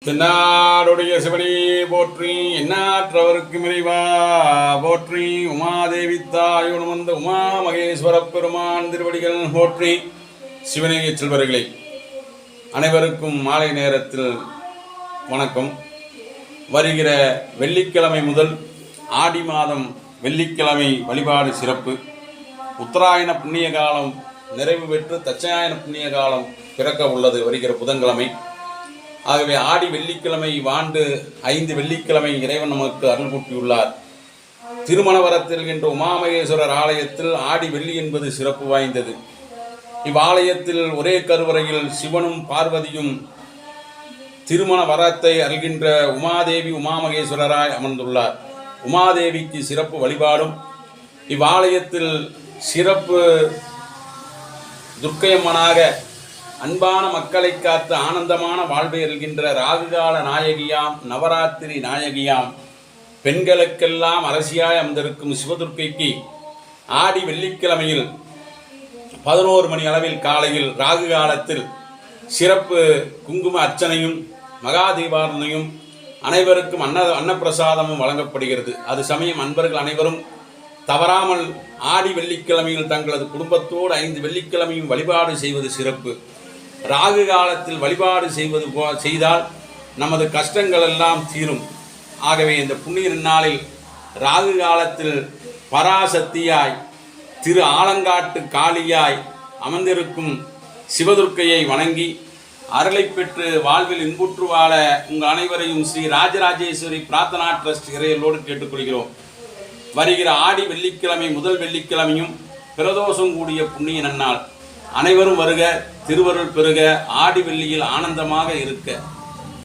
தென்னாடுடைய சிவனே போற்றி, எண்ணாற்றவருக்கு இறைவா போற்றி. உமாதேவி தாயுடன் வந்த உமா மகேஸ்வர பெருமான் திருவடிகள் போற்றி. சிவனேய செல்வர்களே, அனைவருக்கும் மாலை நேரத்தில் வணக்கம். வருகிற வெள்ளிக்கிழமை முதல் ஆடி மாதம் வெள்ளிக்கிழமை வழிபாடு சிறப்பு. உத்தராயண புண்ணிய காலம் நிறைவு பெற்று தட்சாயன புண்ணிய காலம் பிறக்க உள்ளது வருகிற புதன்கிழமை. ஆகவே ஆடி வெள்ளிக்கிழமை வாண்டு 5 வெள்ளிக்கிழமை இறைவன் நமக்கு அருள் கூட்டியுள்ளார். திருமணவரத்தில் என்ற உமாமகேஸ்வரர் ஆலயத்தில் ஆடி வெள்ளி என்பது சிறப்பு வாய்ந்தது. இவ்வாலயத்தில் ஒரே கருவறையில் சிவனும் பார்வதியும் திருமண வரத்தை அருகின்ற உமாதேவி உமாமகேஸ்வரராய் அமர்ந்துள்ளார். உமாதேவிக்கு சிறப்பு வழிபாடும் இவ்வாலயத்தில் சிறப்பு துர்க்கையம்மனாக அன்பான மக்களை காத்து ஆனந்தமான வாழ்வை அருகின்ற ராகுகால நாயகியாம் நவராத்திரி நாயகியாம் பெண்களுக்கெல்லாம் அரசியாய் அமர்ந்திருக்கும் சிவதுர்க்கைக்கு ஆடி வெள்ளிக்கிழமையில் 11 மணி அளவில் காலையில் ராகு காலத்தில் சிறப்பு குங்கும அர்ச்சனையும் மகா தீபாரணையும் அனைவருக்கும் அன்னப்பிரசாதமும் வழங்கப்படுகிறது. அது சமயம் அன்பர்கள் அனைவரும் தவறாமல் ஆடி வெள்ளிக்கிழமையில் தங்களது குடும்பத்தோடு 5 வெள்ளிக்கிழமையும் வழிபாடு செய்வது சிறப்பு. ராகு காலத்தில் வழிபாடு செய்தால் நமது கஷ்டங்கள் எல்லாம் தீரும். ஆகவே இந்த புண்ணிய நாளில் ராகு காலத்தில் பராசக்தியாய் திரு ஆலங்காட்டு காளியாய் அமர்ந்திருக்கும் சிவதுர்க்கையை வணங்கி அருளை பெற்று வாழ்வில் இன்புற்று வாழ உங்கள் அனைவரையும் ஸ்ரீ ராஜராஜேஸ்வரி பிரார்த்தனா ட்ரஸ்ட் இறையலோடு கேட்டுக்கொள்கிறோம். வருகிற ஆடி வெள்ளிக்கிழமை முதல் வெள்ளிக்கிழமையும் பிரதோஷம் கூடிய புண்ணிய நன்னாள். அனைவரும் வருக, திருவருள் பெறுக, ஆடி வெள்ளியில் ஆனந்தமாக இருக்க.